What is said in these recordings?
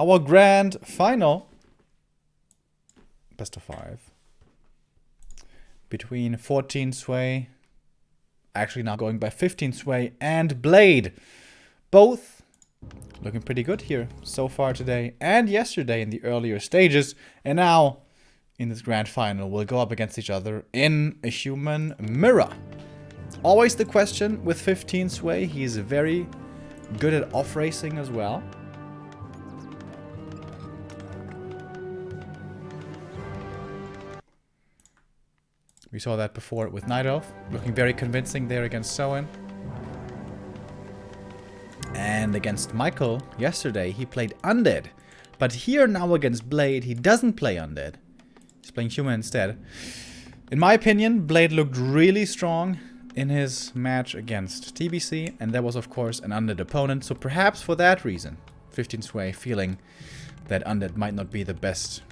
Our grand final. Best of 5. Between 14 Sway. Actually now going by 15 Sway and Blade. Both looking pretty good here so far today and yesterday in the earlier stages. And now in this grand final we'll go up against each other in a human mirror. Always the question with 15 Sway. He's very good at off racing as well. We saw that before with Night Elf, looking very convincing there against Soen. And against Michael yesterday, he played Undead. But here now against Blade, he doesn't play Undead. He's playing Human instead. In my opinion, Blade looked really strong in his match against TBC. And that was, of course, an Undead opponent. So perhaps for that reason, 15 Sway feeling that Undead might not be the best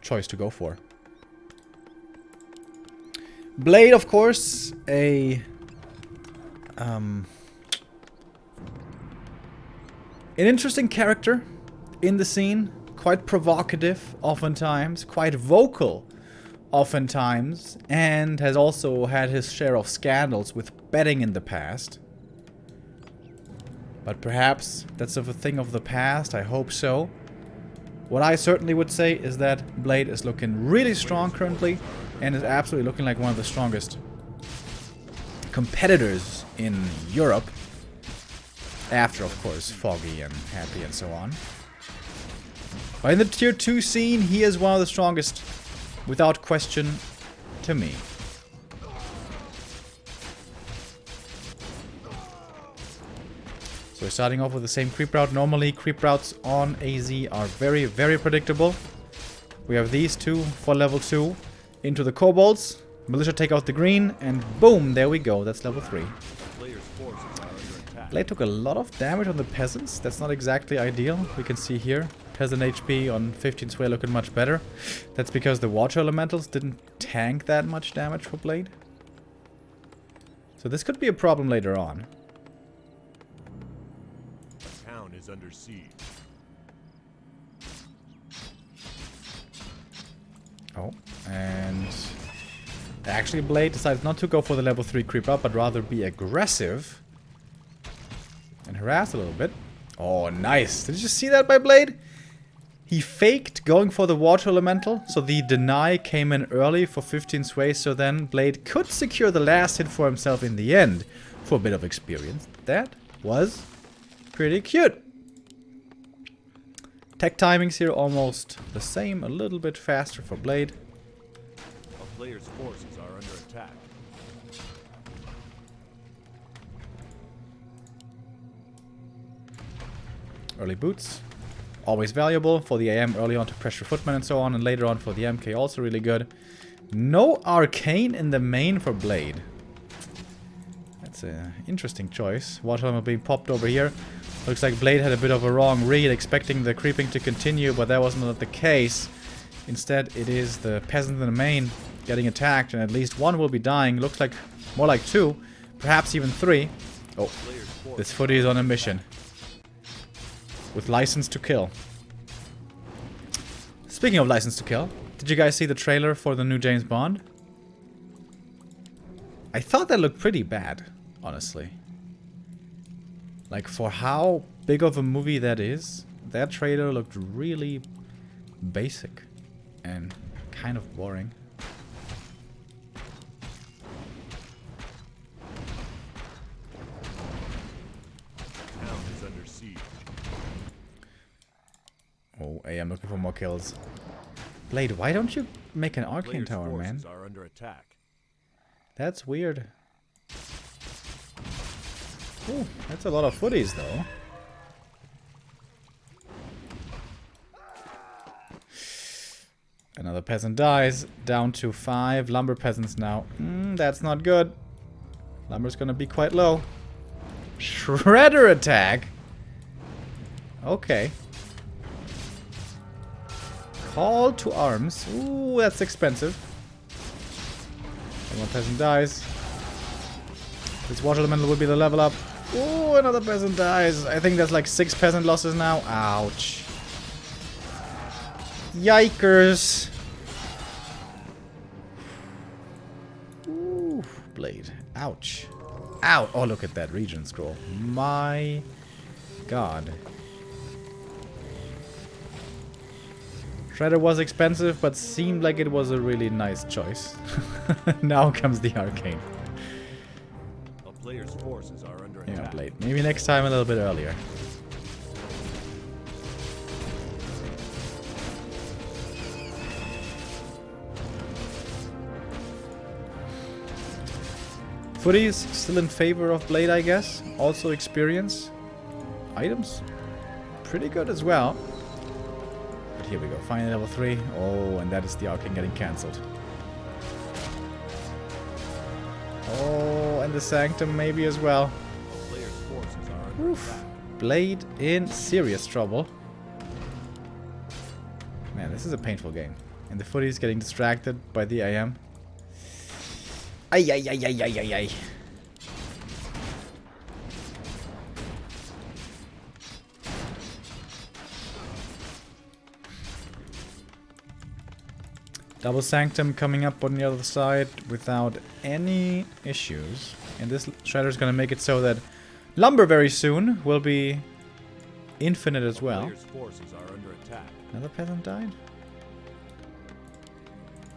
choice to go for. Blade, of course, an interesting character in the scene. Quite provocative, oftentimes. Quite vocal, oftentimes. And has also had his share of scandals with betting in the past. But perhaps that's a thing of the past. I hope so. What I certainly would say is that Blade is looking really strong currently. And is absolutely looking like one of the strongest competitors in Europe. After, of course, Foggy and Happy and so on. But in the tier 2 scene, he is one of the strongest, without question, to me. So we're starting off with the same creep route. Normally, creep routes on AZ are very, very predictable. We have these two for level 2. Into the kobolds. Militia take out the green, and boom, there we go. That's level 3. Blade took a lot of damage on the peasants. That's not exactly ideal. We can see here, peasant HP on 15 Sway looking much better. That's because the water elementals didn't tank that much damage for Blade. So this could be a problem later on. The town is under siege. Oh, and actually Blade decided not to go for the level 3 creep up, but rather be aggressive and harass a little bit. Oh, nice. Did you see that by Blade? He faked going for the water elemental, so the deny came in early for 15 Sway, so then Blade could secure the last hit for himself in the end for a bit of experience. That was pretty cute. Tech timings here almost the same, a little bit faster for Blade. A player's forces are under attack. Early boots, always valuable for the AM early on to pressure footman and so on, and later on for the MK also really good. No arcane in the main for Blade. That's an interesting choice. Water element being popped over here. Looks like Blade had a bit of a wrong read, expecting the creeping to continue, but that was not the case. Instead, it is the peasant in the main getting attacked, and at least one will be dying. Looks like more like 2, perhaps even 3. Oh, this footy is on a mission. With license to kill. Speaking of license to kill, did you guys see the trailer for the new James Bond? I thought that looked pretty bad, honestly. Like, for how big of a movie that is, that trailer looked really basic and kind of boring. Town is under siege. Oh, hey, I'm looking for more kills. Blade, why don't you make an arcane Player's tower, man? forces are under attack. That's weird. Ooh, that's a lot of footies, though. Another peasant dies. Down to 5 lumber peasants now. That's not good. Lumber's gonna be quite low. Shredder attack? Okay. Call to arms. Ooh, that's expensive. One peasant dies. This water elemental will be the level up. Ooh, another peasant dies. I think that's like 6 peasant losses now. Ouch. Yikers! Ooh, blade. Ouch. Ow! Oh, look at that region scroll. My god. Shredder was expensive, but seemed like it was a really nice choice. Now comes the arcane. A player's forces are under Yeah, attack. blade. Maybe next time a little bit earlier. Footies still in favor of blade, I guess. Also experience. Items. Pretty good as well. But here we go. Finally level 3. Oh, and that is the arcane getting cancelled. Oh, and the sanctum maybe as well. A player's forces are under Oof. attack. Blade in serious trouble. Man, this is a painful game. And the footy is getting distracted by the AM. Ay, ay, ay, ay, ay, ay, ay. Double Sanctum coming up on the other side without any issues. And this Shredder is going to make it so that Lumber very soon will be infinite as well. Player's forces are under attack. Another peasant died?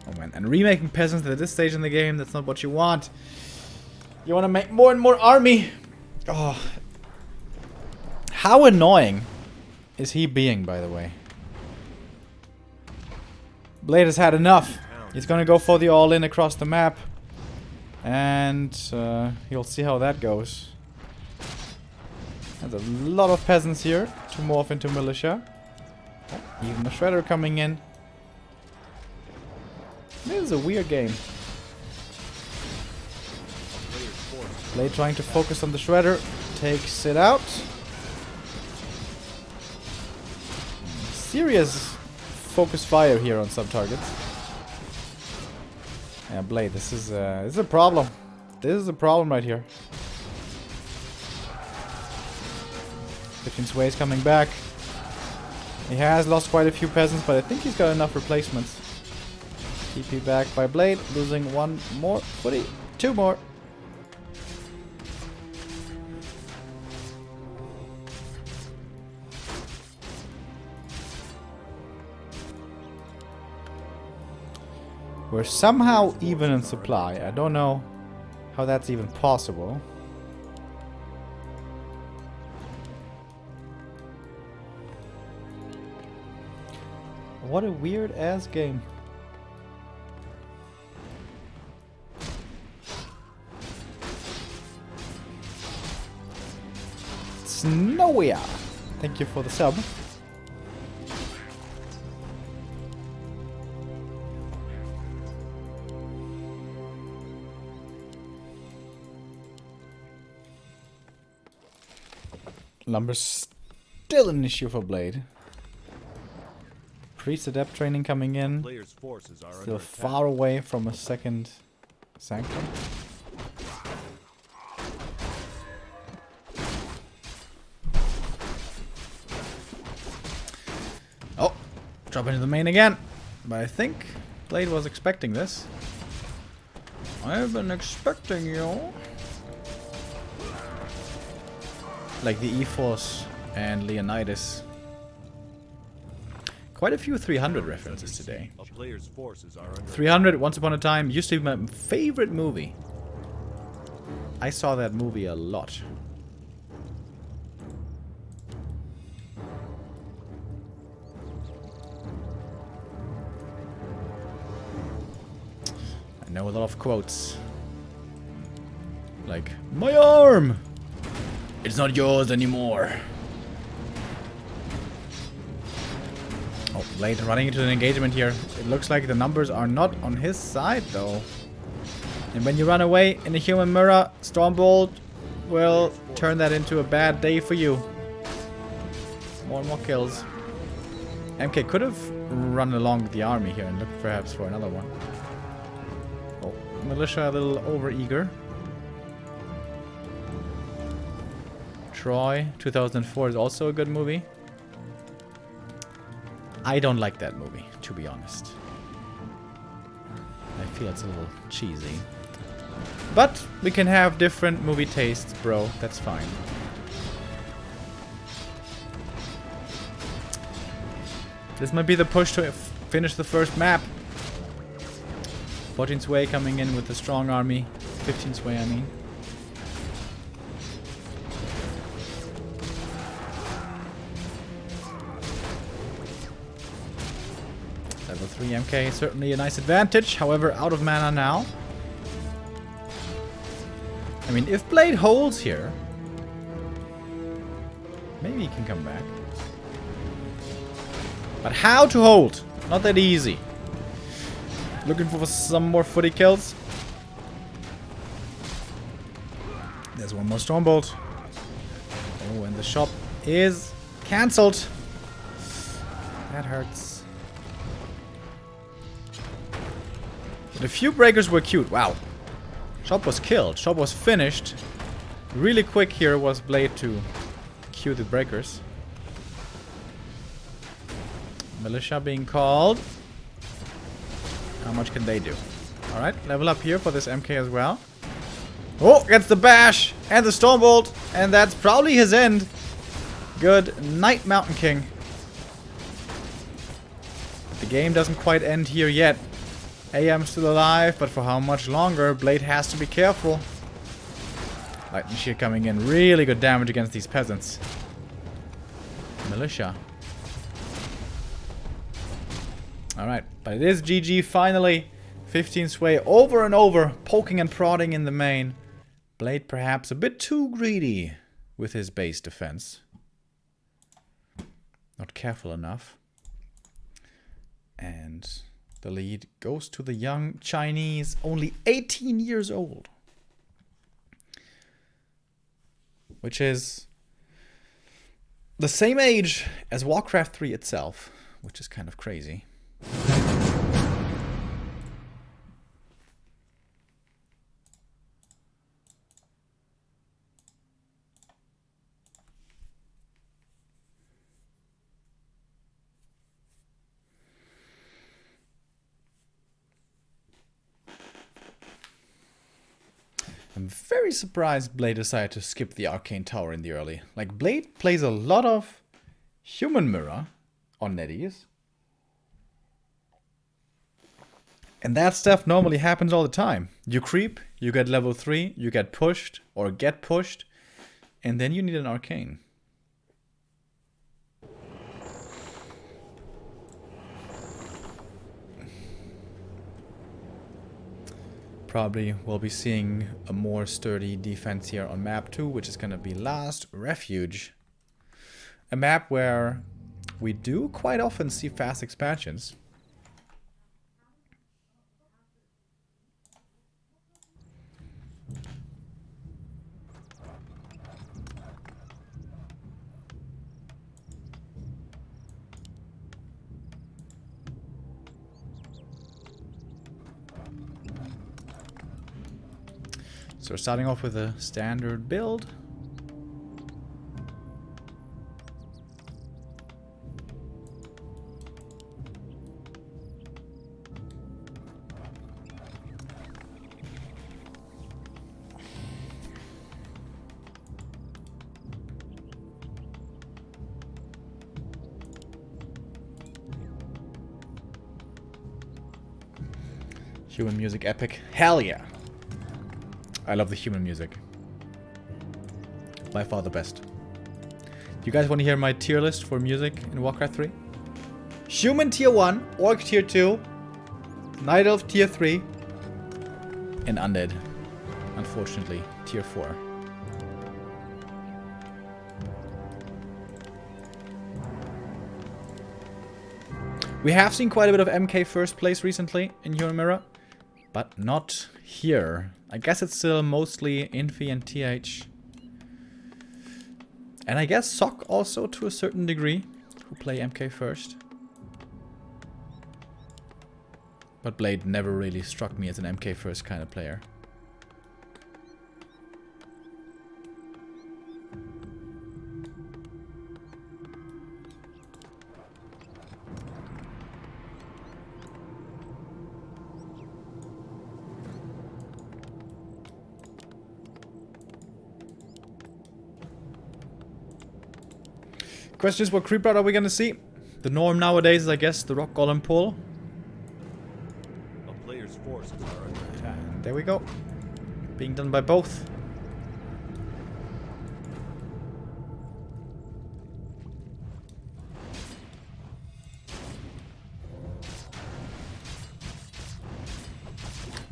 Oh man, and remaking peasants at this stage in the game, that's not what you want. You want to make more and more army. Oh. How annoying is he being, by the way? Blade has had enough. He's gonna go for the all-in across the map. And you'll see how that goes. There's a lot of peasants here to morph into militia. Oh, even the Shredder coming in. This is a weird game. Blade trying to focus on the Shredder. Takes it out. Serious focus fire here on some targets. Yeah, Blade, this is a problem. This is a problem right here. 15 Sway's coming back. He has lost quite a few peasants, but I think he's got enough replacements. TP back by Blade, losing one more footy. Two more. We're somehow even in supply. I don't know how that's even possible. What a weird ass game. Snowia! Thank you for the sub. Lumber's still an issue for Blade. Priest Adept training coming in. Player's forces are Still under far away from a second Sanctum. Oh, drop into the main again. But I think Blade was expecting this. I've been expecting you. Like the E-Force and Leonidas. Quite a few 300 references today. A player's forces are under 300, Once Upon a Time, used to be my favorite movie. I saw that movie a lot. I know a lot of quotes. Like, my arm! It's not yours anymore. Oh, Blade running into an engagement here. It looks like the numbers are not on his side, though. And when you run away in a human mirror, Stormbolt will turn that into a bad day for you. More and more kills. MK could have run along the army here and looked perhaps for another one. Oh, Militia a little over-eager. Troy, 2004 is also a good movie. I don't like that movie, to be honest. I feel it's a little cheesy. But we can have different movie tastes, bro. That's fine. This might be the push to finish the first map. 14 Sway coming in with a strong army. 15 Sway, I mean. Level 3 MK, certainly a nice advantage. However, out of mana now. I mean, if Blade holds here, maybe he can come back. But how to hold? Not that easy. Looking for some more footy kills. There's one more Stormbolt. Oh, and the shop is cancelled. That hurts. But a few breakers were cute. Wow. Shop was killed. Shop was finished. Really quick here was Blade to cue the breakers. Militia being called. How much can they do? Alright, level up here for this MK as well. Oh, gets the bash and the Stormbolt. And that's probably his end. Good night, Mountain King. The game doesn't quite end here yet. AM still alive, but for how much longer? Blade has to be careful. Lightning Shear coming in. Really good damage against these peasants. Militia. Alright, but it is GG finally. 15 Sway over and over, poking and prodding in the main. Blade perhaps a bit too greedy with his base defense. Not careful enough. And the lead goes to the young Chinese, only 18 years old. Which is the same age as Warcraft 3 itself, which is kind of crazy. I'm very surprised Blade decided to skip the Arcane Tower in the early. Like, Blade plays a lot of Human Mirror on NetEase. And that stuff normally happens all the time. You creep, you get level 3, you get pushed, or get pushed, and then you need an Arcane. Probably we'll be seeing a more sturdy defense here on map 2, which is going to be Last Refuge. A map where we do quite often see fast expansions. So we're starting off with a standard build. Human music epic. Hell yeah! I love the human music. By far the best. Do you guys want to hear my tier list for music in Warcraft 3? Human tier 1, Orc tier 2, Night Elf tier 3, and Undead, unfortunately, tier 4. We have seen quite a bit of MK first place recently in Human Mirror, but not here. I guess it's still mostly Infi and TH. And I guess Sock also to a certain degree, who play MK first. But Blade never really struck me as an MK first kind of player. Question is, what creep route are we gonna see? The norm nowadays is, I guess, the rock golem pull. A player's forces are under attack. And there we go. Being done by both.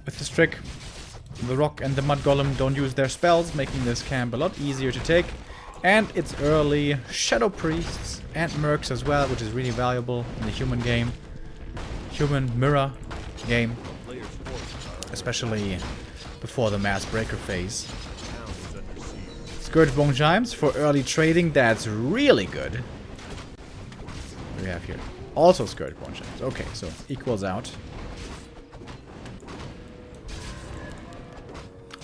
With this trick, the rock and the mud golem don't use their spells, making this camp a lot easier to take. And it's early shadow priests and mercs as well, which is really valuable in the human game. Human mirror game. Especially before the mass breaker phase. Scourge bone chimes for early trading, that's really good. What do we have here? Also scourge bone chimes. Okay, so equals out.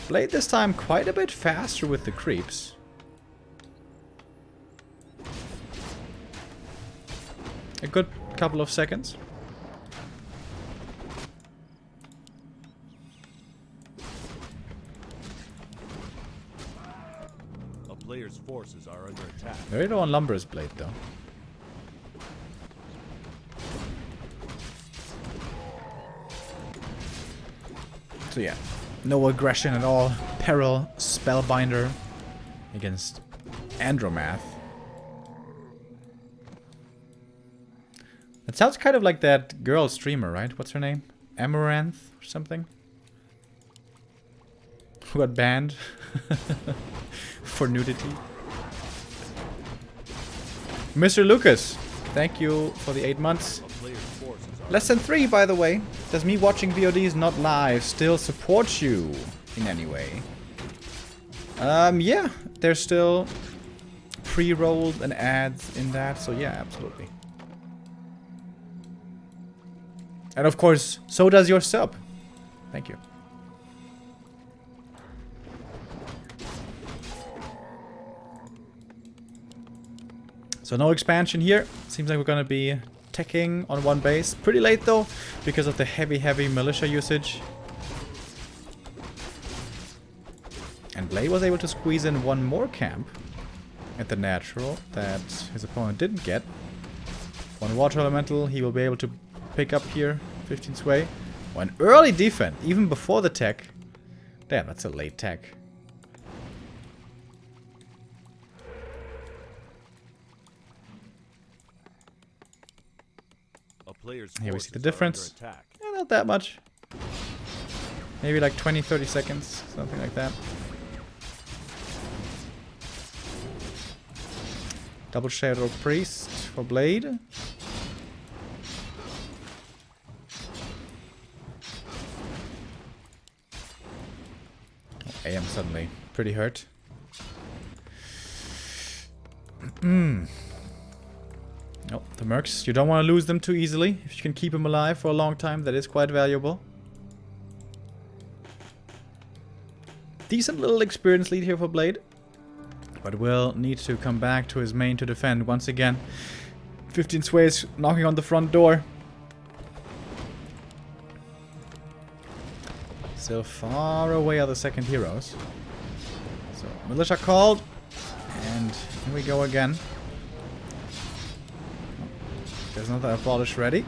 Blade this time quite a bit faster with the creeps. A good couple of seconds. A player's forces are under attack. Very low on Lumber's Blade though. So yeah, no aggression at all. Peril Spellbinder against Andromath. It sounds kind of like that girl streamer, right? What's her name? Amaranth or something? Who got banned for nudity. Mr. Lucas, thank you for the 8 months. Less than 3, by the way. Does me watching VODs not live still support you in any way? Yeah, there's still pre-rolled and ads in that, so yeah, absolutely. And of course, so does your sub. Thank you. So no expansion here. Seems like we're gonna be teching on one base. Pretty late though, because of the heavy militia usage. And Blade was able to squeeze in one more camp at the natural that his opponent didn't get. One water elemental he will be able to pick up here. 15 sway. One early defense, even before the tech. Damn, that's a late tech. Here we see the difference. Yeah, not that much. Maybe like 20-30 seconds, something like that. Double Shadow Priest for Blade. I am suddenly pretty hurt. Nope, the mercs, you don't want to lose them too easily. If you can keep them alive for a long time, that is quite valuable. Decent little experience lead here for Blade. But will need to come back to his main to defend once again. 15 sways knocking on the front door. Still far away are the second heroes. So, militia called. And here we go again. There's another abolish ready.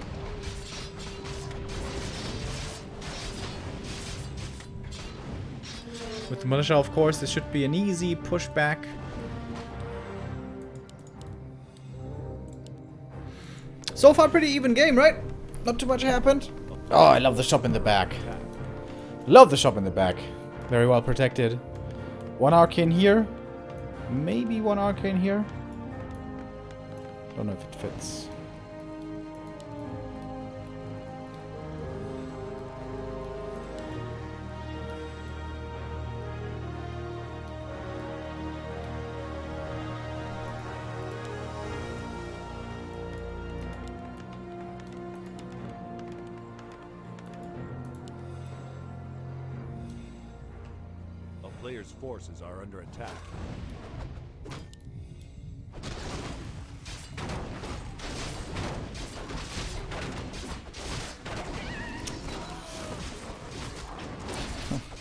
With the militia, of course, this should be an easy pushback. So far, pretty even game, right? Not too much happened. Oh, I love the shop in the back. Love the shop in the back. Very well protected. One arcane here. Maybe one arcane here. Don't know if it fits. Player's forces are under attack.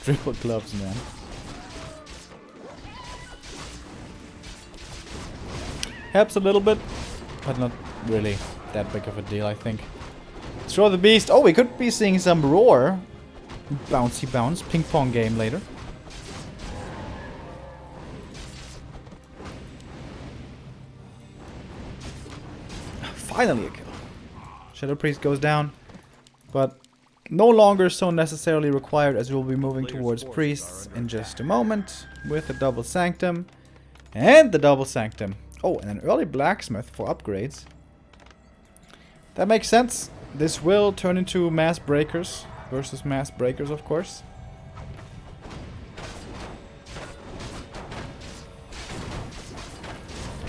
Triple gloves, man. Helps a little bit, but not really that big of a deal, I think. Throw the beast. Oh, we could be seeing some roar. Bouncy bounce. Ping pong game later. Finally a kill. Shadow Priest goes down, but no longer so necessarily required, as we'll be moving towards priests in just a moment with the double sanctum and the double sanctum. Oh, and an early blacksmith for upgrades. That makes sense. This will turn into mass breakers versus mass breakers, of course.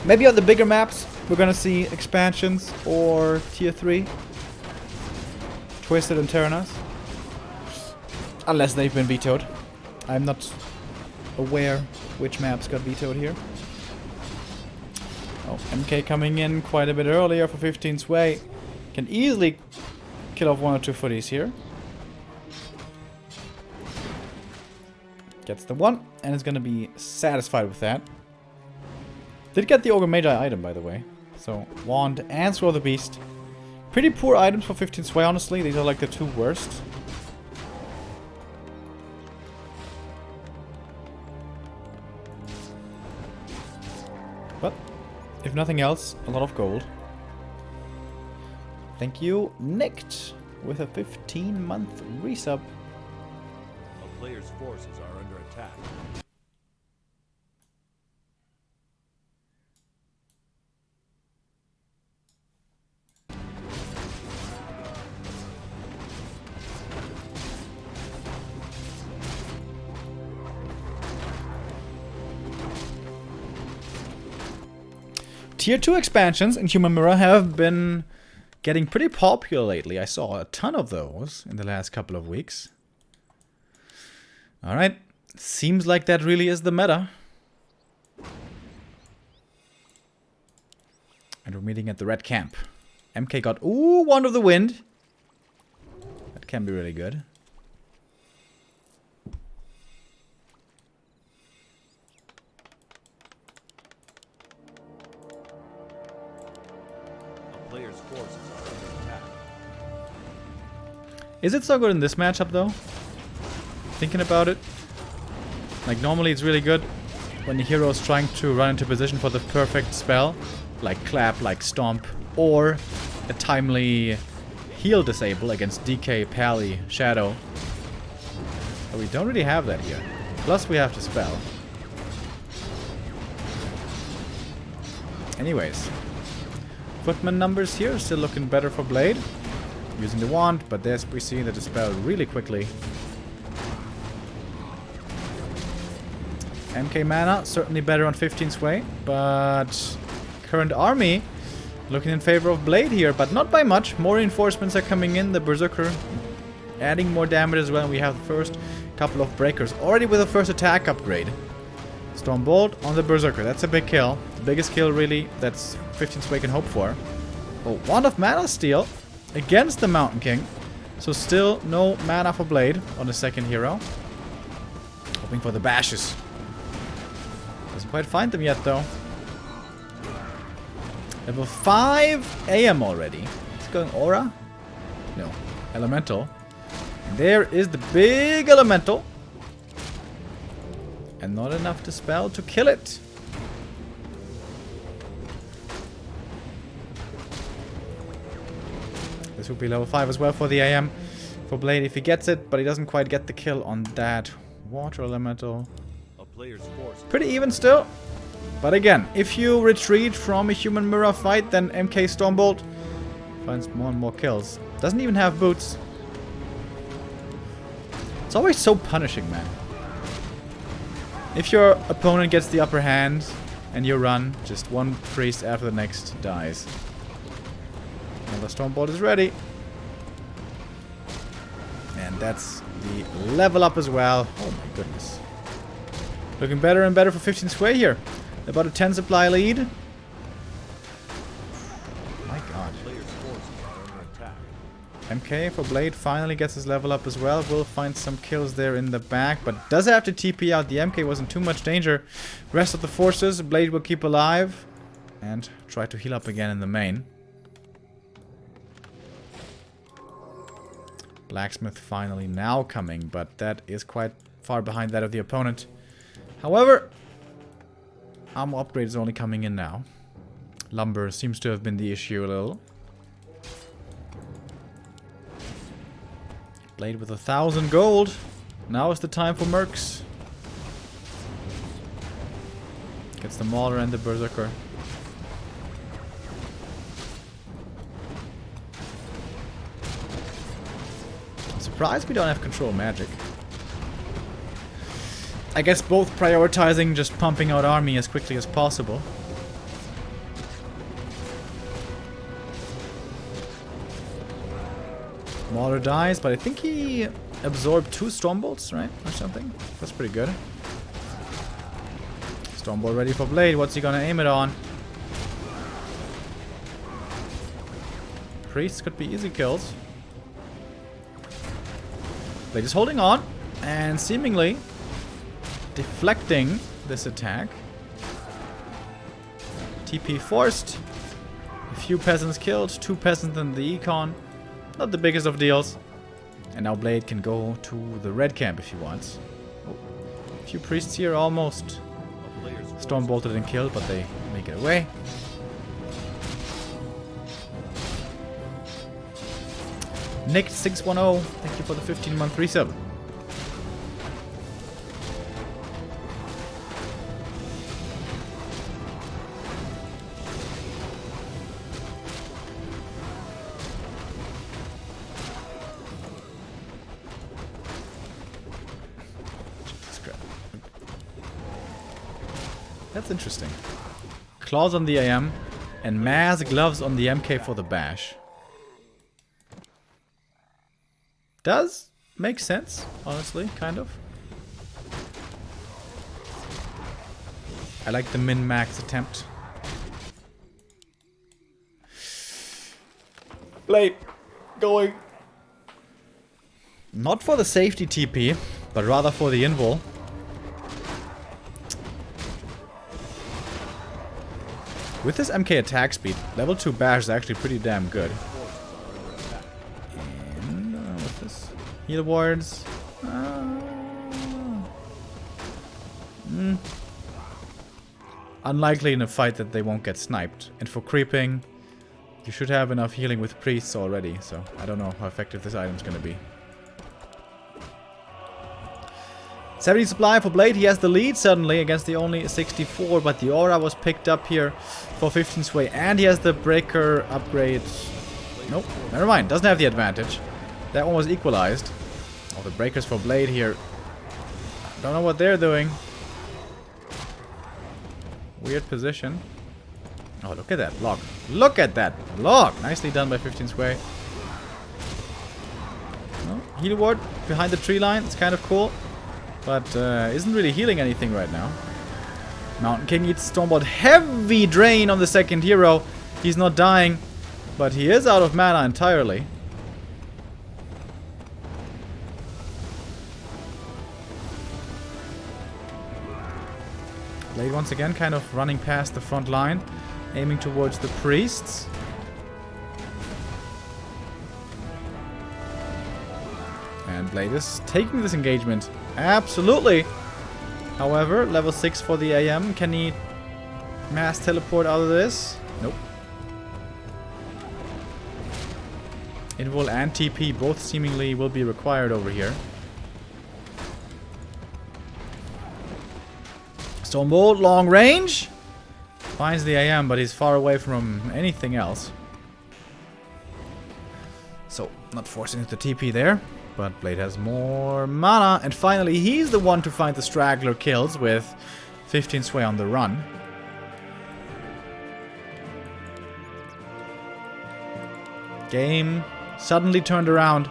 Maybe on the bigger maps we're gonna see expansions or tier 3. Twisted and Terranas. Unless they've been vetoed. I'm not aware which maps got vetoed here. Oh, MK coming in quite a bit earlier for 15 sway. Can easily kill off 1 or 2 footies here. Gets the 1 and is gonna be satisfied with that. Did get the Ogre Magi item, by the way. So, Wand and Sword of the Beast. Pretty poor items for 15 sway, honestly. These are like the 2 worst. But, if nothing else, a lot of gold. Thank you, Nicked, with a 15-month resub. A player's forces are under attack. Tier 2 expansions in Human Mirror have been getting pretty popular lately. I saw a ton of those in the last couple of weeks. Alright, seems like that really is the meta. And we're meeting at the red camp. MK got, ooh, Wand of the Wind. That can be really good. Player's forces are under attack. Is it so good in this matchup though? Thinking about it. Like normally it's really good when the hero is trying to run into position for the perfect spell. Like clap, like stomp, or a timely heal disable against DK, Pally, Shadow. But we don't really have that here. Plus we have to spell. Anyways. Footman numbers here, still looking better for Blade. Using the wand, but there's we see the dispel really quickly. MK mana, certainly better on 15 sway, but current army looking in favor of Blade here, but not by much. More reinforcements are coming in, the Berserker adding more damage as well. We have the first couple of breakers, already with the first attack upgrade. Storm Bolt on the Berserker, that's a big kill. The biggest kill really that's 15 sway can hope for. Oh, Wand of Mana Steal against the Mountain King. So still no mana for Blade on the second hero. Hoping for the bashes. Doesn't quite find them yet though. Level 5 AM already. Is it going Aura? No. Elemental. And there is the big Elemental. And not enough to spell to kill it. This will be level 5 as well for the AM. For Blade if he gets it, but he doesn't quite get the kill on that Water Elemental. A player's force. Pretty even still. But again, if you retreat from a Human Mirror fight, then MK Stormbolt finds more and more kills. Doesn't even have boots. It's always so punishing, man. If your opponent gets the upper hand and you run, just one priest after the next dies. Another Stormbolt is ready. And that's the level up as well. Oh my goodness. Looking better and better for 15 sway here. About a 10 supply lead. My god. MK for Blade finally gets his level up as well. Will find some kills there in the back, but does have to TP out. The MK wasn't too much danger. Rest of the forces, Blade will keep alive. And try to heal up again in the main. Blacksmith finally now coming, but that is quite far behind that of the opponent. However, armor upgrades are only coming in now. Lumber seems to have been the issue a little. Blade with 1,000 gold. Now is the time for mercs. Gets the Mauler and the Berserker. I'm surprised we don't have control magic. I guess both prioritizing just pumping out army as quickly as possible. Mauler dies, but I think he absorbed 2 Stormbolts, right? Or something. That's pretty good. Stormbolt ready for Blade. What's he gonna aim it on? Priests could be easy kills. Blade is holding on and seemingly deflecting this attack. TP forced. A few peasants killed. 2 peasants in the econ. Not the biggest of deals. And now Blade can go to the red camp if he wants. Oh, a few priests here almost stormbolted and killed, but they make it away. Nick610, thank you for the 15-month resub. That's interesting. Claws on the AM and mass gloves on the MK for the bash. Does make sense, honestly, kind of. I like the min-max attempt. Blade going. Not for the safety TP, but rather for the invul. With this MK attack speed, level 2 bash is actually pretty damn good. And what's this? Heal wards. Unlikely in a fight that they won't get sniped. And for creeping, you should have enough healing with priests already, so I don't know how effective this item's gonna be. 70 supply for Blade, he has the lead suddenly against the only 64, but the aura was picked up here for 15 sway, and he has the breaker upgrade. Nope, never mind, doesn't have the advantage. That one was equalized. Oh, the breakers for Blade here. Don't know what they're doing. Weird position. Oh, look at that block. Look at that block! Nicely done by 15 sway. Oh, heal ward behind the tree line, it's kind of cool. But isn't really healing anything right now. Mountain King eats Stormbolt. Heavy drain on the second hero. He's not dying, but he is out of mana entirely. Blade once again kind of running past the front line, aiming towards the priests. And Blade is taking this engagement. Absolutely. However, level 6 for the AM. Can he mass teleport out of this? Nope. Invul and TP both seemingly will be required over here. Stormbolt, long range. Finds the AM, but he's far away from anything else. So, not forcing the TP there. But Blade has more mana, and finally he's the one to find the straggler kills with 15 sway on the run. Game suddenly turned around.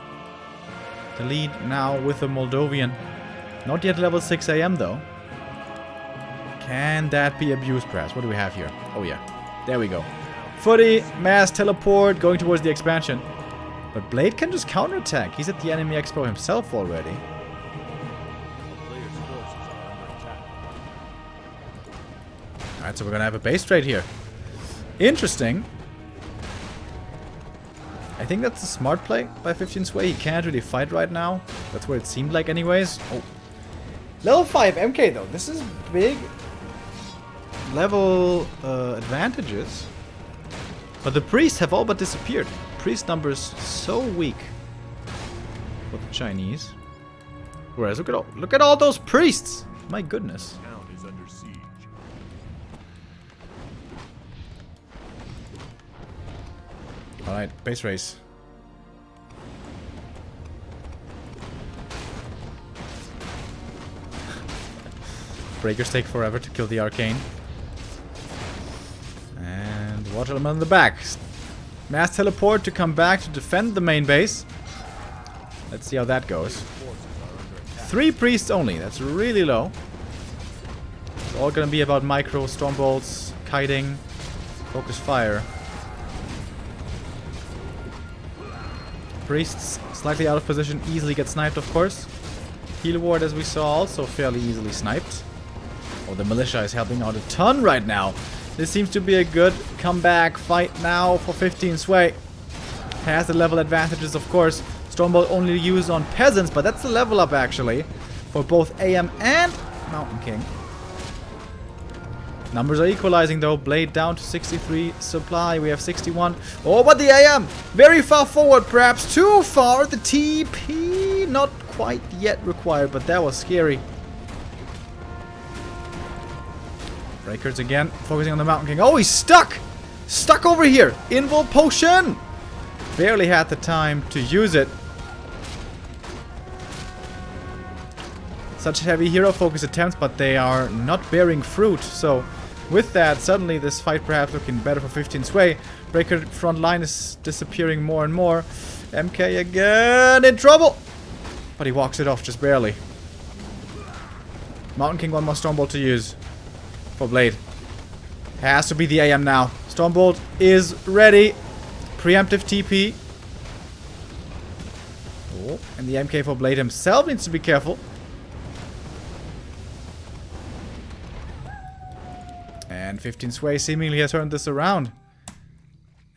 The lead now with the Moldovan. Not yet level 6 AM though. Can that be abused perhaps? What do we have here? Oh yeah, there we go. Footy, mass teleport, going towards the expansion. But Blade can just counterattack. He's at the enemy expo himself already. Alright, so we're gonna have a base trade here. Interesting. I think that's a smart play by 15 Sway. He can't really fight right now. That's what it seemed like anyways. Oh. Level 5 MK though. This is big level advantages. But the priests have all but disappeared. Priest numbers so weak for the Chinese. Whereas look at all those priests. My goodness. Town is under siege. Alright, base race. Breakers take forever to kill the arcane. And water element in the back. Mass teleport to come back to defend the main base. Let's see how that goes. 3 priests only. That's really low. It's all gonna be about micro, storm bolts, kiting, focus fire. Priests slightly out of position, easily get sniped, of course. Heal ward, as we saw, also fairly easily sniped. Oh, the militia is helping out a ton right now. This seems to be a good comeback fight now for 15 Sway. Has the level advantages, of course. Stormbolt only used on peasants, but that's a level up actually for both AM and Mountain King. Numbers are equalizing though. Blade down to 63 supply. We have 61. Oh, but the AM very far forward, perhaps too far. The TP not quite yet required, but that was scary. Breakers again, focusing on the Mountain King. Oh, he's stuck! Stuck over here! Invul potion! Barely had the time to use it. Such heavy hero focus attempts, but they are not bearing fruit. So, with that, suddenly this fight perhaps looking better for 15 Sway. Breaker front line is disappearing more and more. MK again in trouble! But he walks it off just barely. Mountain King, one more Stormbolt to use. For Blade. Has to be the AM now. Stormbolt is ready. Preemptive TP. Oh, and the MK for Blade himself needs to be careful. And 15 Sway seemingly has turned this around.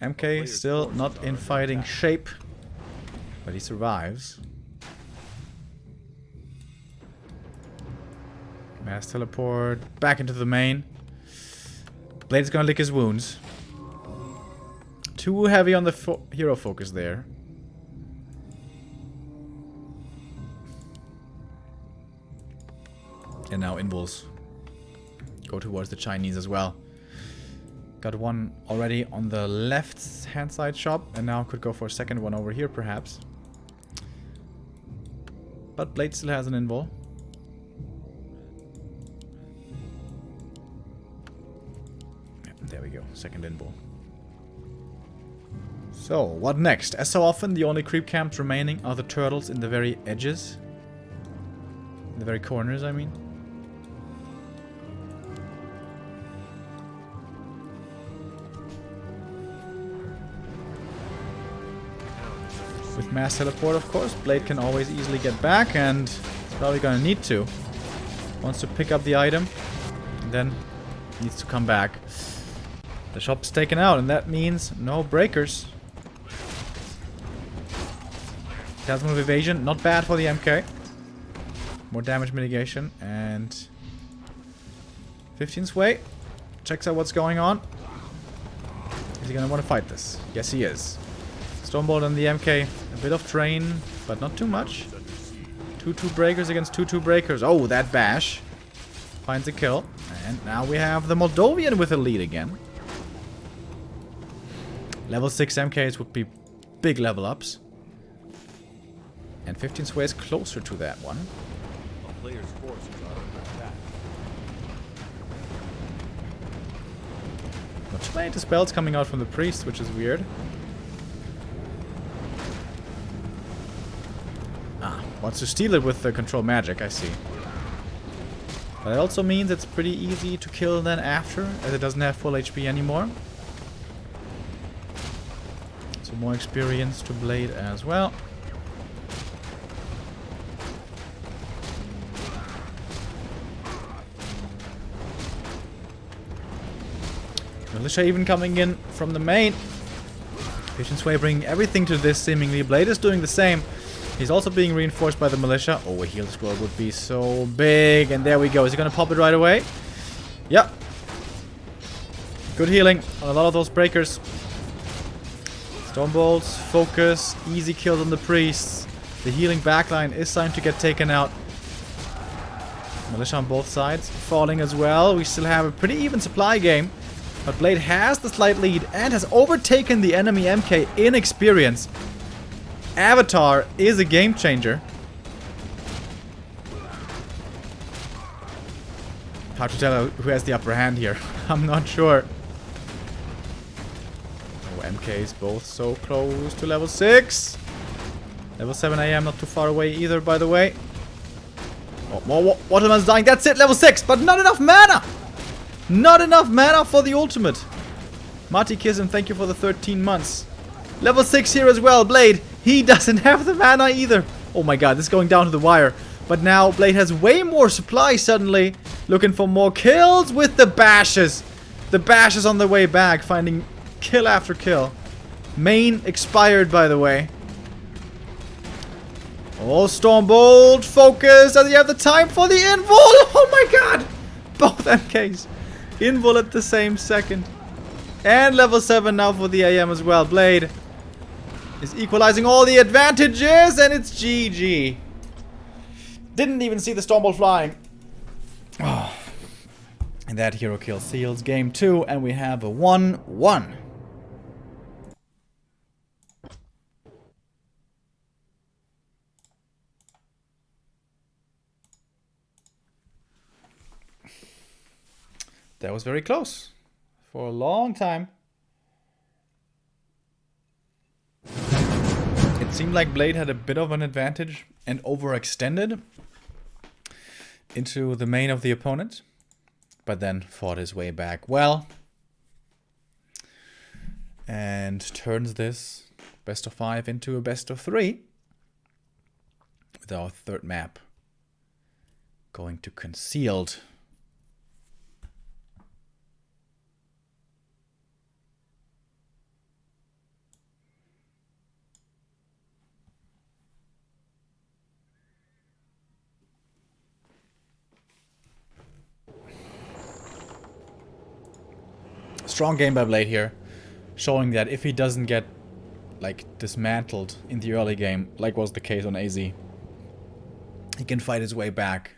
MK still not in fighting shape. But he survives. Mass teleport back into the main. Blade's gonna lick his wounds. Too heavy on the hero focus there. And now Invuls go towards the Chinese as well. Got one already on the left hand side shop, and now could go for a second one over here perhaps. But Blade still has an Invul. There we go, second Invul. So, what next? As so often, the only creep camps remaining are the turtles in the very edges. In the very corners, I mean. With mass teleport, of course, Blade can always easily get back, and he's probably gonna need to. Wants to pick up the item, and then needs to come back. The shop's taken out, and that means no breakers. Plasma of evasion, not bad for the MK. More damage mitigation, and 15 Sway checks out what's going on. Is he gonna want to fight this? Yes, he is. Stormbolt and the MK, a bit of train, but not too much. 2-2 breakers against 2-2 breakers. Oh, that bash finds a kill, and now we have the Moldovan with a lead again. Level 6 MKs would be big level ups. And 15 Sway is closer to that one. A player's forces are under attack. Not too many dispels coming out from the priest, which is weird. Ah, wants to steal it with the control magic, I see. But it also means it's pretty easy to kill then after, as it doesn't have full HP anymore. So more experience to Blade as well. Militia even coming in from the main. Patient Sway bringing everything to this seemingly. Blade is doing the same. He's also being reinforced by the militia. Oh, a heal scroll would be so big. And there we go. Is he going to pop it right away? Yep. Good healing on a lot of those breakers. Storm bolts, focus, easy kills on the priests. The healing backline is starting to get taken out. Militia on both sides falling as well. We still have a pretty even supply game. But Blade has the slight lead and has overtaken the enemy MK in experience. Avatar is a game changer. Hard to tell who has the upper hand here. I'm not sure. Oh, MKs both so close to level 6. Level 7 AM not too far away either, by the way. Oh, Waterman's dying. That's it, level 6, but not enough mana! Not enough mana for the ultimate. Marty Kism, thank you for the 13 months. Level 6 here as well, Blade. He doesn't have the mana either. Oh my god, this is going down to the wire. But now Blade has way more supply suddenly. Looking for more kills with the bashes. The bashes on the way back, finding kill after kill. Main expired, by the way. Oh, Stormbolt, focus. Does he have the time for the invul? Oh my god. Both MKs. Invul at the same second. And level 7 now for the AM as well. Blade is equalizing all the advantages, and it's GG. Didn't even see the Stormbolt flying. Oh. And that hero kill seals game 2, and we have a 1-1. That was very close for a long time. It seemed like Blade had a bit of an advantage and overextended into the main of the opponent, but then fought his way back well and turns this best of 5 into a best of 3 with our third map going to Concealed. Strong game by Blade here, showing that if he doesn't get like dismantled in the early game, like was the case on AZ, he can fight his way back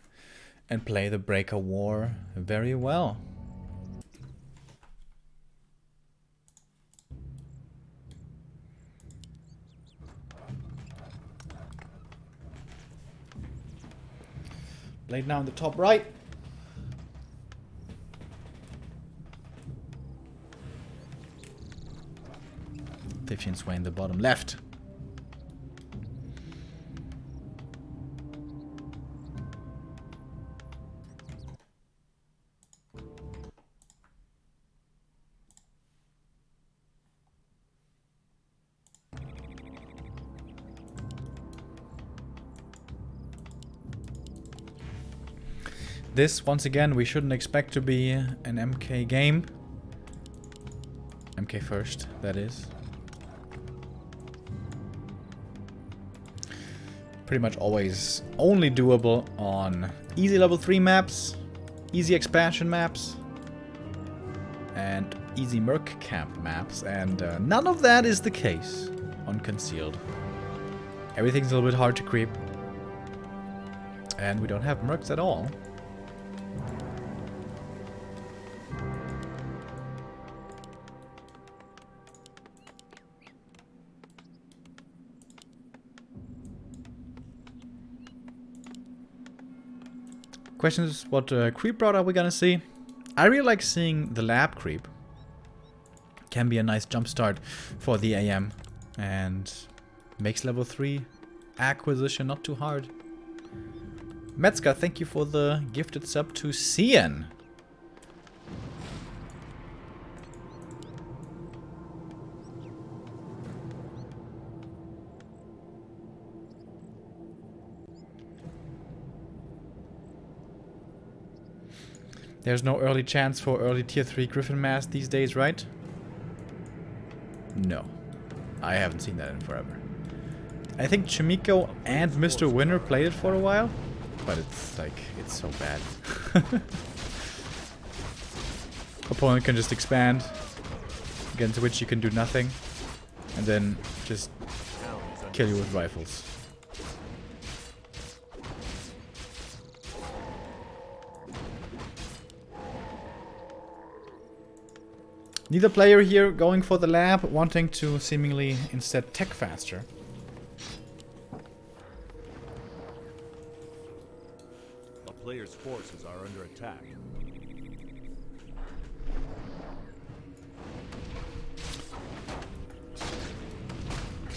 and play the Breaker War very well. Blade now in the top right. Patient Sway in the bottom left. This, once again, we shouldn't expect to be an MK game. MK first, that is. Pretty much always only doable on easy level 3 maps, easy expansion maps, and easy Merc camp maps, and none of that is the case on Concealed. Everything's a little bit hard to creep, and we don't have Mercs at all. Question is, what creep route are we gonna see? I really like seeing the lab creep. Can be a nice jump start for the AM and makes level 3 acquisition not too hard. Metzger, thank you for the gifted sub to Cian. There's no early chance for early tier 3 Griffin Mask these days, right? No. I haven't seen that in forever. I think Chimiko and Mr. Winner played it for a while, but it's like, it's so bad. Opponent can just expand, against which you can do nothing, and then just kill you with rifles. Neither player here going for the lab, wanting to seemingly instead tech faster. A player's forces are under attack.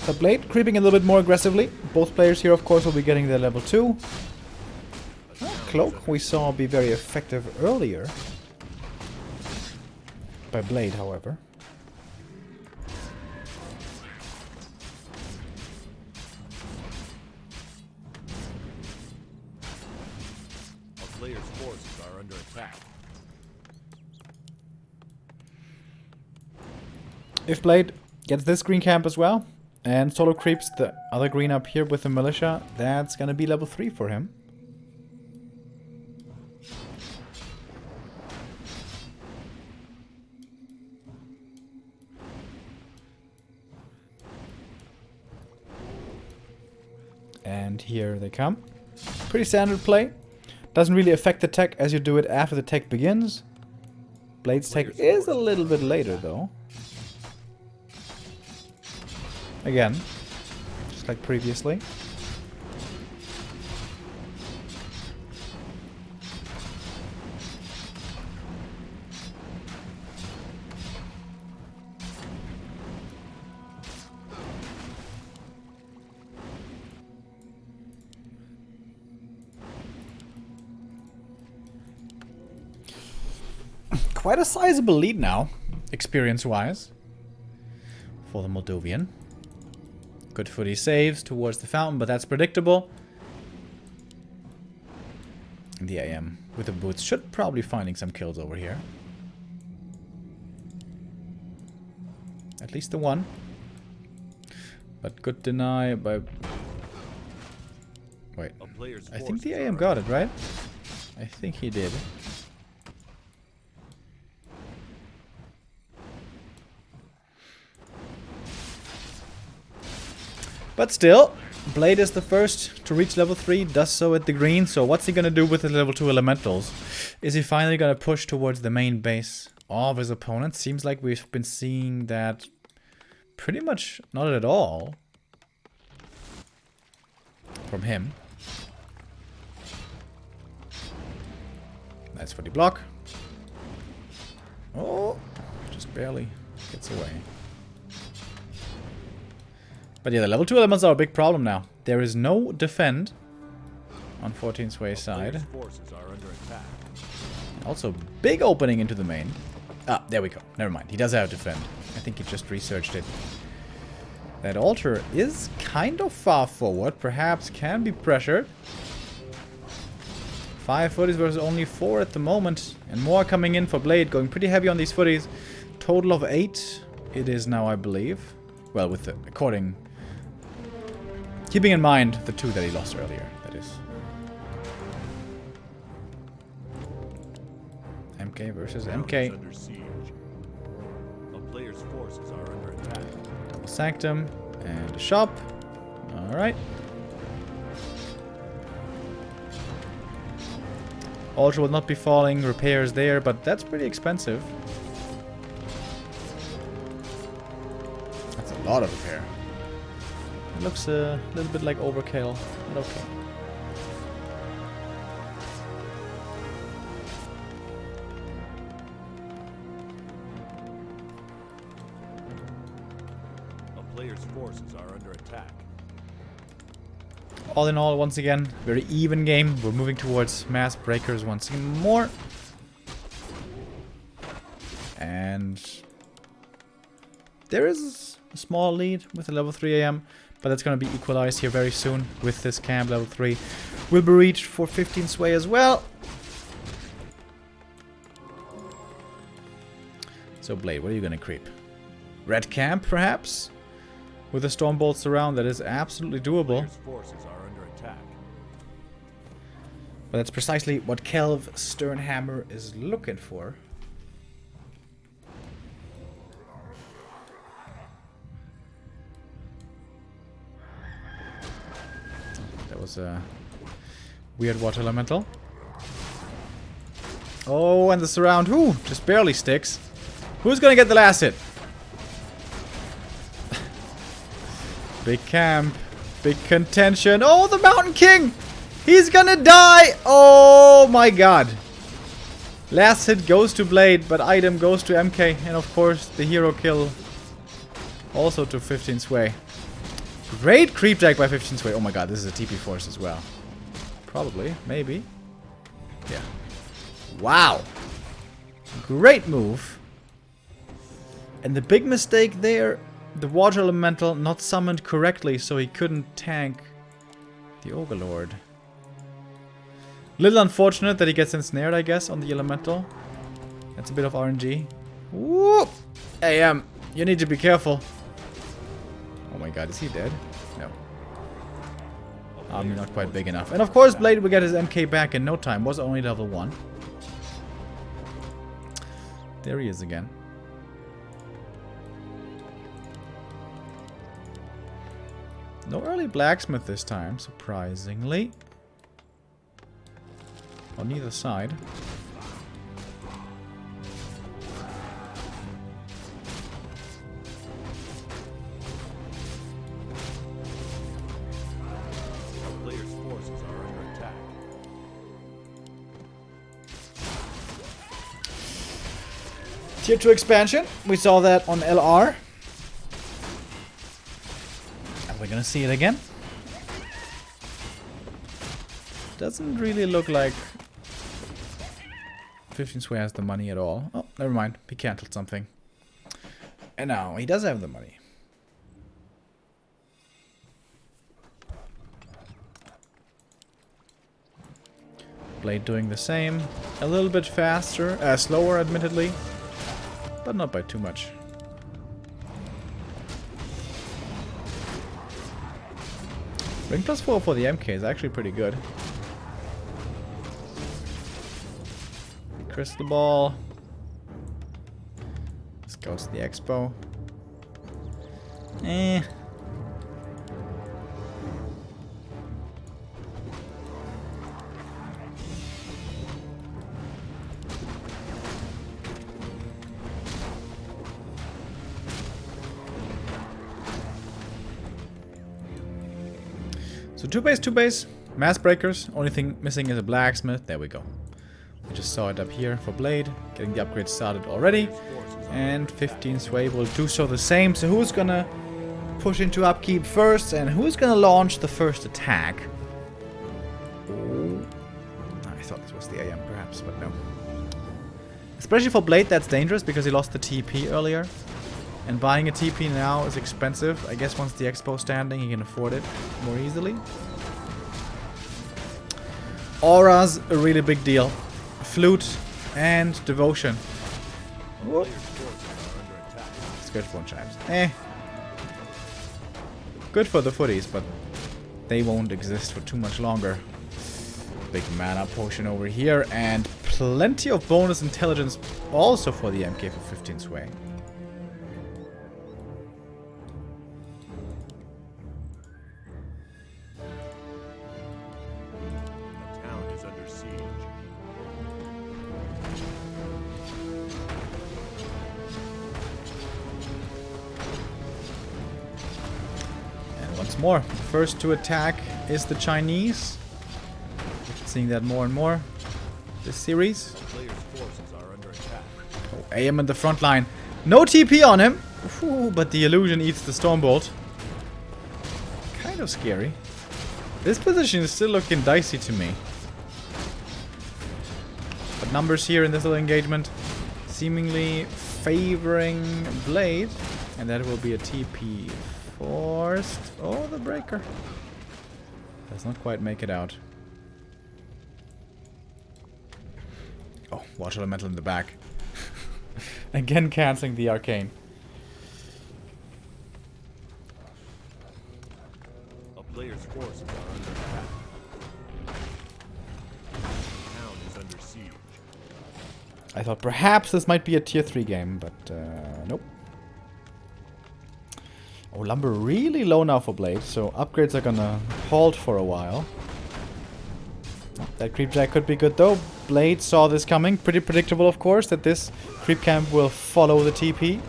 The Blade creeping a little bit more aggressively. Both players here, of course, will be getting their level 2. Cloak we saw be very effective earlier. By Blade, however. A player's forces are under attack. If Blade gets this green camp as well, and solo creeps the other green up here with the militia, that's gonna be level 3 for him. And here they come. Pretty standard play. Doesn't really affect the tech as you do it after the tech begins. Blade's tech is a little bit later though. Again, just like previously. Quite a sizable lead now, experience-wise, for the Moldovan. Good footy saves towards the fountain, but that's predictable. The AM with the boots should probably finding some kills over here. At least the one. But good deny by... Wait, I think the AM got it, right? I think he did. But still, Blade is the first to reach level 3, does so at the green, so what's he gonna do with the level 2 elementals? Is he finally gonna push towards the main base of his opponent? Seems like we've been seeing that pretty much not at all from him. Nice for the block. Oh, just barely gets away. But yeah, the level 2 elements are a big problem now. There is no defend on 14's way side. Also, big opening into the main. Ah, there we go. Never mind. He does have defend. I think he just researched it. That altar is kind of far forward. Perhaps can be pressured. 5 footies versus only 4 at the moment. And more coming in for Blade. Going pretty heavy on these footies. Total of 8 it is now, I believe. Well, with the according... Keeping in mind the 2 that he lost earlier, that is. MK versus MK. A player's forces are under attack. Double Sanctum and a shop. Alright. Ultra will not be falling, repairs there, but that's pretty expensive. That's a lot of repair. It looks a little bit like overkill, but okay. A player's forces are under attack. All in all, once again, very even game. We're moving towards mass breakers once more. And there is a small lead with a level 3 AM. But that's going to be equalized here very soon with this camp. Level 3 will be reached for 15 sway as well. So Blade, what are you gonna creep? Red camp, perhaps? With the storm bolts around, that is absolutely doable. Players' forces are under attack. But that's precisely what Kelv Sternhammer is looking for. That was a weird water elemental. Oh, and the surround, whoo, just barely sticks. Who's gonna get the last hit? Big camp, big contention. Oh, the Mountain King! He's gonna die! Oh my god. Last hit goes to Blade, but item goes to MK. And of course, the hero kill also to 15 Sway. Great creep deck by 15 Sway. Oh my god, this is a TP force as well. Probably, maybe. Yeah. Wow. Great move. And the big mistake there, the water elemental not summoned correctly, so he couldn't tank the Overlord. Little unfortunate that he gets ensnared, I guess, on the elemental. That's a bit of RNG. Whoop! AM, you need to be careful. Oh my god, is he dead? No. I'm not quite big enough. And of course, Blade will get his MK back in no time. Was only level 1. There he is again. No early blacksmith this time, surprisingly. On neither side. Our players' forces are under attack. Tier 2 expansion. We saw that on LR. And we're gonna see it again. Doesn't really look like 15 Sway has the money at all. Oh, never mind. He canceled something. And now he does have the money. Blade doing the same. A little bit faster. Slower, admittedly. But not by too much. Ring +4 for the MK is actually pretty good. Crystal Ball. This goes to the Expo. Eh. So 2 base, mass breakers. Only thing missing is a blacksmith. There we go. We just saw it up here for Blade. Getting the upgrade started already. And 15 Sway will do so the same. So who's gonna push into upkeep first? And who's gonna launch the first attack? Oh. I thought this was the AM perhaps, but no. Especially for Blade, that's dangerous because he lost the TP earlier. And buying a TP now is expensive. I guess once the Expo standing, he can afford it more easily. Aura's a really big deal. Flute and Devotion. Whoop. Scourgeborn Chimes. Eh. Good for the footies, but they won't exist for too much longer. Big mana potion over here, and plenty of bonus intelligence also for the MK for 15 Sway. More. First to attack is the Chinese. Seeing that more and more this series. Oh, AM in the front line. No TP on him. Ooh, but the illusion eats the Stormbolt. Kind of scary. This position is still looking dicey to me. But numbers here in this little engagement seemingly favoring Blade. And that will be a TP. Forced. Oh, the breaker. Does not quite make it out. Oh, water elemental in the back. Again cancelling the arcane. A player's forces are under attack. The town is under siege. I thought perhaps this might be a tier 3 game, but nope. Oh, lumber really low now for Blade, so upgrades are gonna halt for a while. That creep jack could be good though. Blade saw this coming. Pretty predictable, of course, that this creep camp will follow the TP.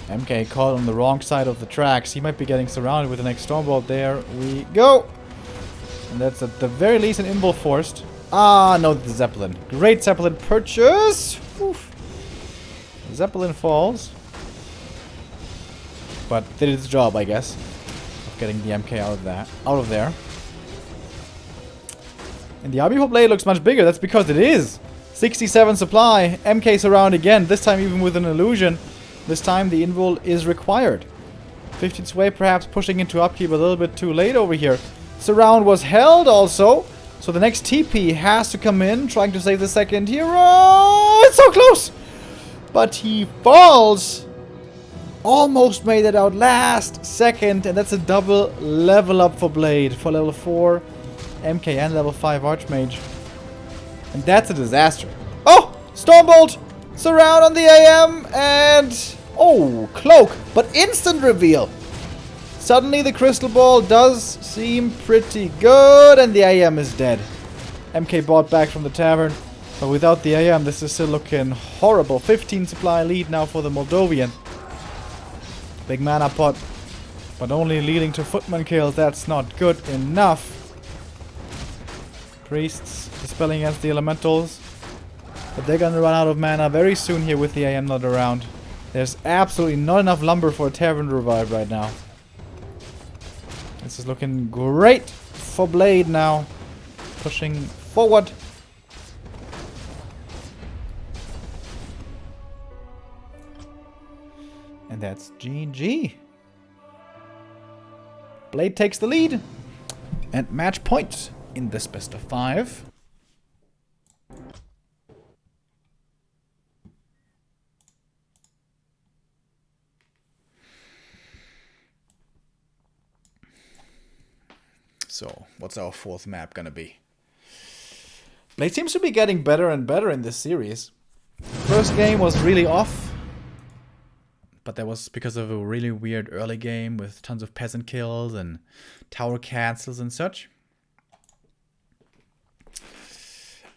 MK caught on the wrong side of the tracks. He might be getting surrounded with the next Stormbolt. There we go. And that's at the very least an invul forced. Ah, no, the Zeppelin. Great Zeppelin purchase. Oof. Zeppelin falls. But did its job, I guess. Of getting the MK out of there. And the army for Blade looks much bigger. That's because it is. 67 supply. MK surround again. This time even with an illusion. This time the invul is required. 15 sway perhaps pushing into upkeep a little bit too late over here. Surround was held also. So the next TP has to come in. Trying to save the second hero. It's so close. But he falls. Almost made it out last second. And that's a double level up for Blade. For level 4 MK and level 5 Archmage. And that's a disaster. Oh! Stormbolt! Surround on the AM. And... oh, cloak. But instant reveal. Suddenly the crystal ball does seem pretty good. And the AM is dead. MK bought back from the tavern. But without the AM, this is still looking horrible. 15 supply lead now for the Moldovan. Big mana pot. But only leading to footman kills. That's not good enough. Priests dispelling against the elementals. But they're gonna run out of mana very soon here with the AM not around. There's absolutely not enough lumber for a tavern revive right now. This is looking great for Blade now. Pushing forward. And that's GG. Blade takes the lead. And match point in this best of 5. So, what's our 4th map gonna be? Blade seems to be getting better and better in this series. First game was really off. But that was because of a really weird early game with tons of peasant kills and tower cancels and such.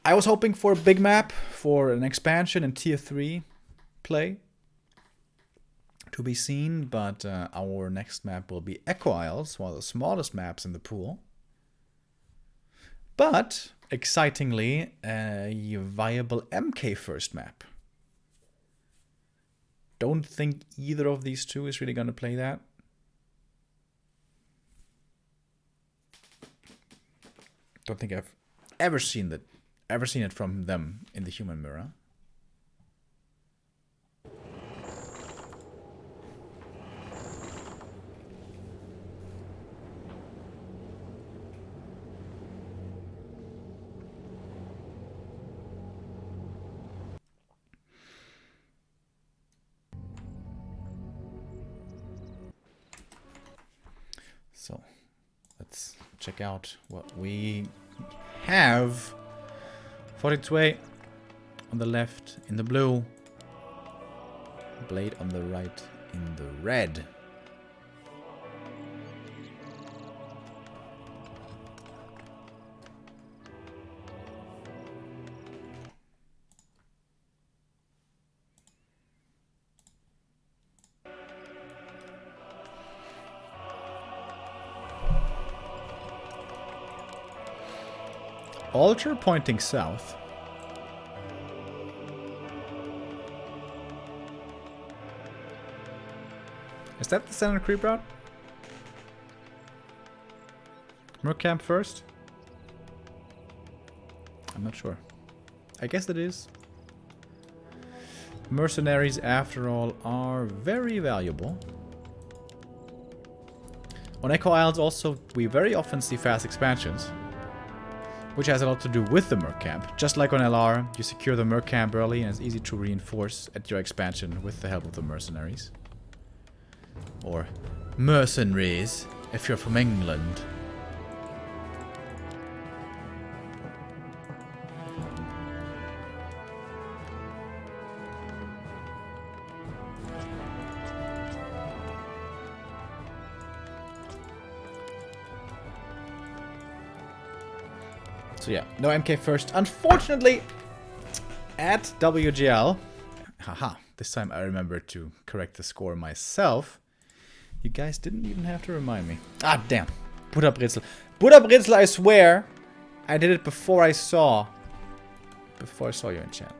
I was hoping for a big map for an expansion in tier 3 play to be seen, but our next map will be Echo Isles, one of the smallest maps in the pool. But, excitingly, a viable MK first map. Don't think either of these two is really going to play that. Don't think I've ever seen it from them in the human mirror. So, let's check out what we have. 42 on the left in the blue. Blade on the right in the red. Altar pointing south. Is that the center creep route? Merc camp first? I'm not sure. I guess it is. Mercenaries, after all, are very valuable. On Echo Isles also, we very often see fast expansions. which has a lot to do with the Merc Camp. Just like on LR, you secure the Merc Camp early and it's easy to reinforce at your expansion with the help of the mercenaries. Or mercenaries, if you're from England. So yeah, no MK first. Unfortunately, at WGL, haha, this time I remembered to correct the score myself. You guys didn't even have to remind me. Ah, damn. Buddha Britzel. Buddha Britzel, I swear, I did it before I saw you in chat.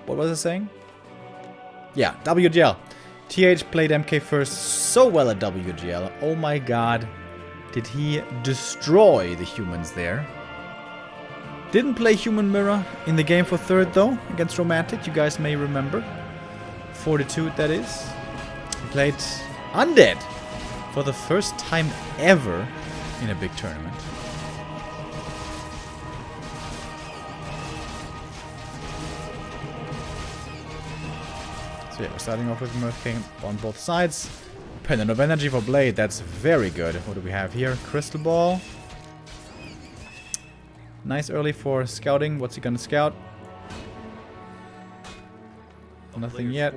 What was it saying? Yeah, WGL. TH played MK first so well at WGL. Oh my god. Did he destroy the humans there? Didn't play Human Mirror in the game for third though, against Romantic, you guys may remember. Fortitude, that is. He played Undead for the first time ever in a big tournament. So yeah, we're starting off with Mirth King on both sides. Pendant of Energy for Blade, that's very good. What do we have here? Crystal Ball. Nice early for scouting. What's he gonna scout? Nothing yet.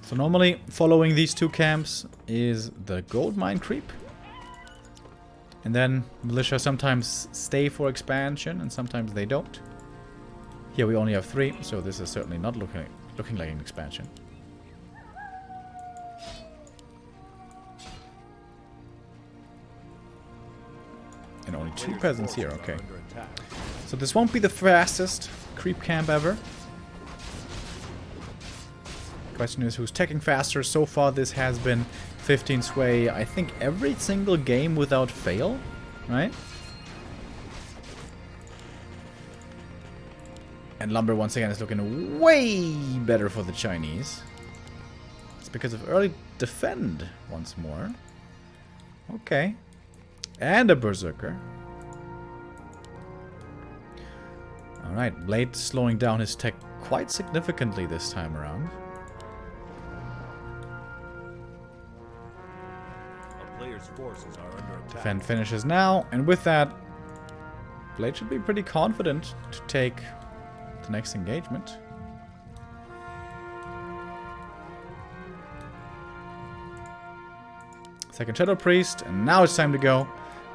So normally following these two camps is the gold mine creep. And then militia sometimes stay for expansion and sometimes they don't. Here we only have 3, so this is certainly not looking like an expansion. And only 2 peasants here, okay. So this won't be the fastest creep camp ever. Question is who's teching faster. So far this has been 15 sway, I think every single game without fail, right? And Lumber once again is looking way better for the Chinese. It's because of early defend once more. Okay. And a Berserker. Alright, Blade slowing down his tech quite significantly this time around. Forces are under attack. Defend finishes now, and with that, Blade should be pretty confident to take the next engagement. Second Shadow Priest, and now it's time to go.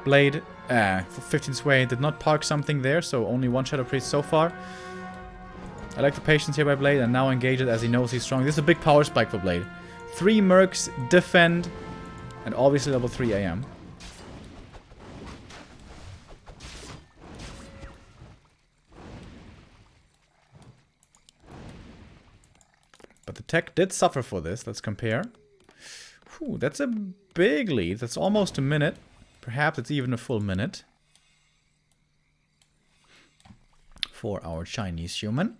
Blade, for 15 sway, did not park something there, so only 1 Shadow Priest so far. I like the patience here by Blade, and now engage it as he knows he's strong. This is a big power spike for Blade. 3 mercs, defend, and obviously level 3 AM. But the tech did suffer for this. Let's compare. Whew, that's a big lead. That's almost a minute. Perhaps it's even a full minute. For our Chinese human.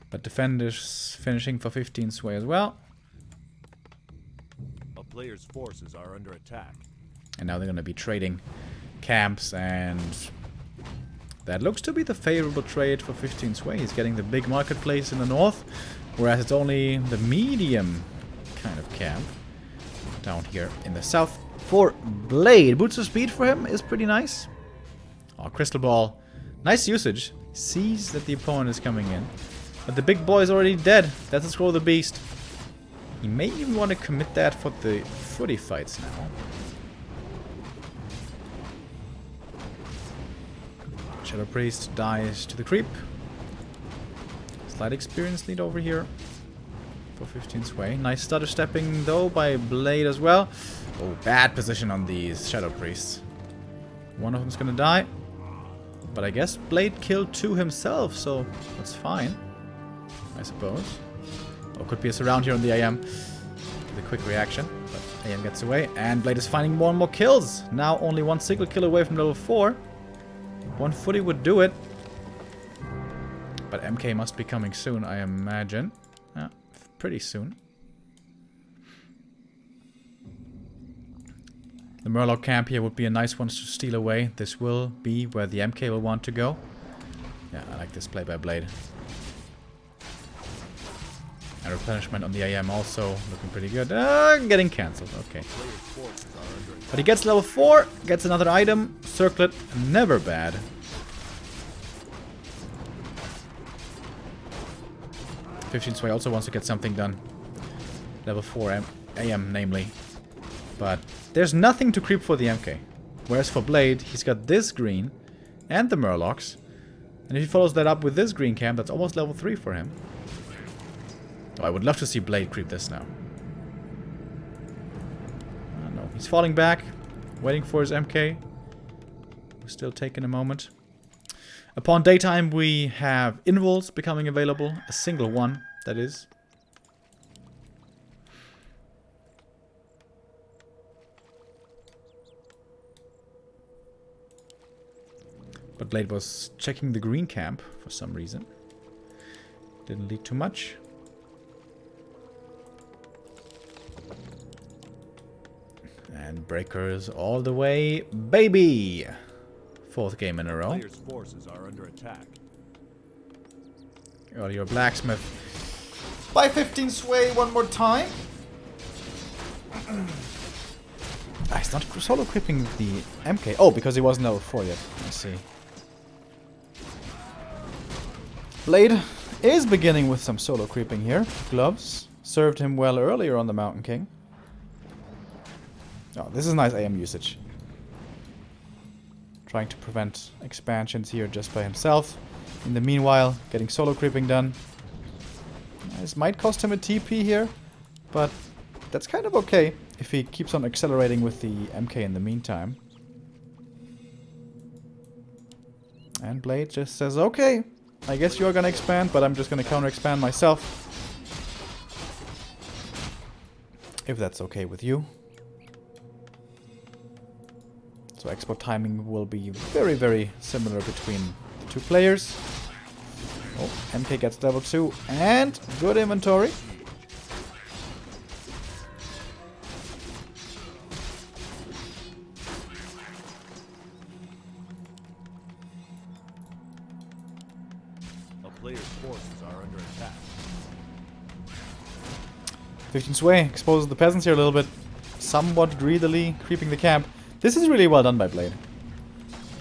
But defenders finishing for 15 sway as well. A player's forces are under attack. And now they're going to be trading camps, and that looks to be the favorable trade for 15 sway. He's getting the big marketplace in the north, whereas it's only the medium kind of camp down here in the south for Blade. Boots of speed for him is pretty nice. Oh, Crystal Ball. Nice usage. Sees that the opponent is coming in. But the big boy is already dead. That's a Scroll of the Beast. He may even want to commit that for the footy fights now. Shadow Priest dies to the creep. Slight experience lead over here for 15 sway. Nice stutter stepping though by Blade as well. Oh, bad position on these Shadow Priests. One of them's gonna die. But I guess Blade killed 2 himself, so that's fine. I suppose. Or could be a surround here on the AM. The quick reaction. But AM gets away. And Blade is finding more and more kills. Now only 1 single kill away from level 4. 1 footy would do it. But MK must be coming soon, I imagine. Yeah, pretty soon. The Murloc camp here would be a nice one to steal away. This will be where the MK will want to go. Yeah, I like this play by Blade. And replenishment on the AM also looking pretty good. Getting cancelled, okay. But he gets level 4, gets another item, circlet, never bad. Sway also wants to get something done. Level 4 AM, namely. But there's nothing to creep for the MK. Whereas for Blade, he's got this green and the Murlocs. And if he follows that up with this green camp, that's almost level 3 for him. Oh, I would love to see Blade creep this now. No, he's falling back, waiting for his MK. We're still taking a moment. Upon daytime, we have invols becoming available. A single one, that is. But Blade was checking the green camp for some reason. Didn't lead too much. And breakers all the way, baby! 4th game in a row. Players' forces are under attack. Your blacksmith. By 15 sway one more time. He's not solo equipping the MK. Oh, because he wasn't level 4 yet. I see. Blade is beginning with some solo creeping here. Gloves served him well earlier on the Mountain King. Oh, this is nice AM usage. Trying to prevent expansions here just by himself. In the meanwhile, getting solo creeping done. This might cost him a TP here, but that's kind of okay if he keeps on accelerating with the MK in the meantime. And Blade just says, okay, I guess you're gonna expand, but I'm just gonna counter-expand myself. If that's okay with you. So export timing will be very, very similar between the 2 players. Oh, MK gets level 2 and good inventory. A player's forces are under attack. 15 sway exposes the peasants here a little bit. Somewhat greedily creeping the camp. This is really well done by Blade.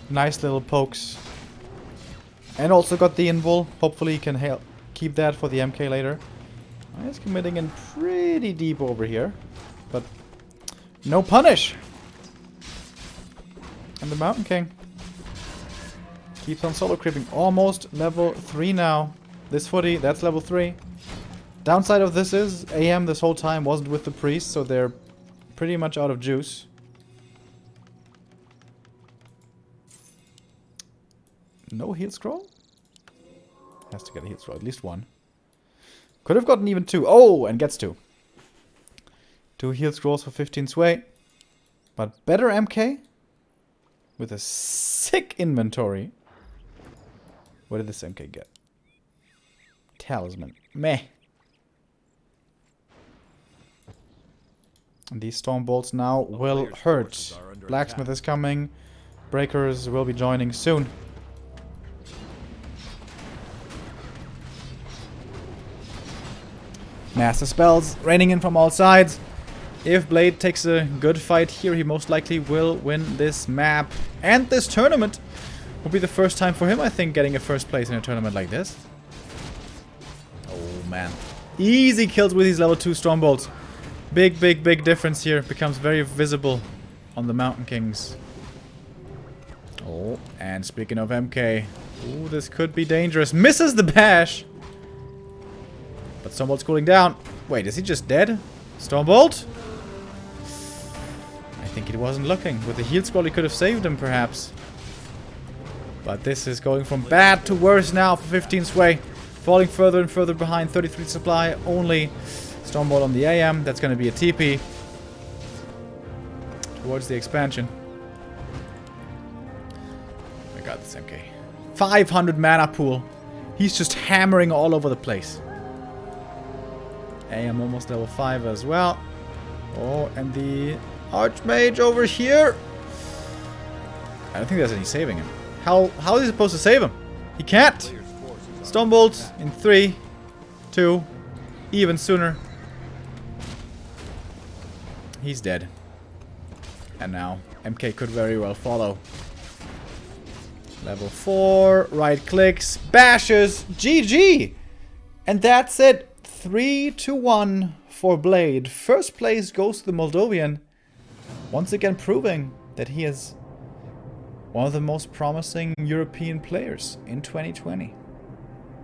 Nice little pokes. And also got the invul. Hopefully he can keep that for the MK later. He's committing in pretty deep over here. But no punish. And the Mountain King keeps on solo creeping. Almost level 3 now. This footy, that's level 3. Downside of this is AM this whole time wasn't with the priest, so they're pretty much out of juice. No heal scroll? Has to get a heal scroll, at least 1. Could have gotten even 2. Oh, and gets 2. 2 heal scrolls for 15 sway. But better MK? With a sick inventory. What did this MK get? Talisman. Meh. And these storm bolts now will hurt. Blacksmith is coming. Breakers will be joining soon. Master spells raining in from all sides. If Blade takes a good fight here, he most likely will win this map. And this tournament will be the first time for him, I think, getting a first place in a tournament like this. Oh, man. Easy kills with these level 2 Stormbolts. Big, big, big difference here. Becomes very visible on the Mountain Kings. Oh, and speaking of MK. Ooh, this could be dangerous. Misses the bash. But Stormbolt's cooling down. Wait, is he just dead? Stormbolt? I think he wasn't looking. With the heal scroll, he could have saved him, perhaps. But this is going from bad to worse now for 15 Sway. Falling further and further behind. 33 supply. Only Stormbolt on the AM. That's going to be a TP. Towards the expansion. I got this MK. 500 mana pool. He's just hammering all over the place. AM almost level 5 as well. Oh, and the Archmage over here. I don't think there's any saving him. How is he supposed to save him? He can't. Stormbolt in 3, 2, even sooner. He's dead. And now MK could very well follow. Level 4, right clicks, bashes, GG! And that's it. 3-1 for Blade. First place goes to the Moldovan. Once again proving that he is one of the most promising European players in 2020.